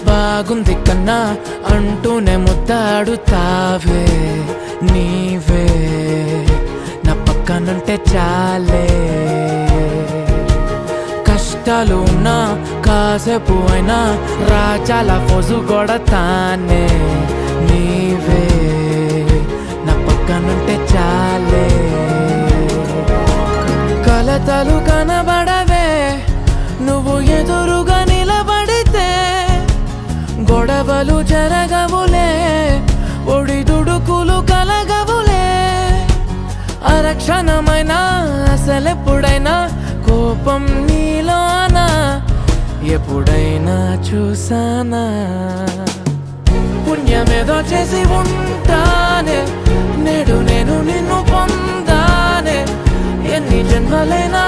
బాగుంది కన్నా అంటూనే ముద్దాడుతావే నీవే నా పక్కనుంటే చాలే కష్టాలు ఉన్నా కాసేపు అయినా రాజాల ఫోజు కొడతానే నీవే నా పక్కనుంటే చాలే కలతలు కనబడవే నువ్వు ఎదురుగా నిలబడితే గొడవలు జరగవులే ఒడిదుడుకులు కలగవులే అరక్షణమైనా అసలెప్పుడైనా కోపం నీలోనా ఎప్పుడైనా చూసానా పుణ్యమేదో చేసి ఉంటానే నేడు నేను నిన్ను పొందానే ఎన్ని జన్మలైనా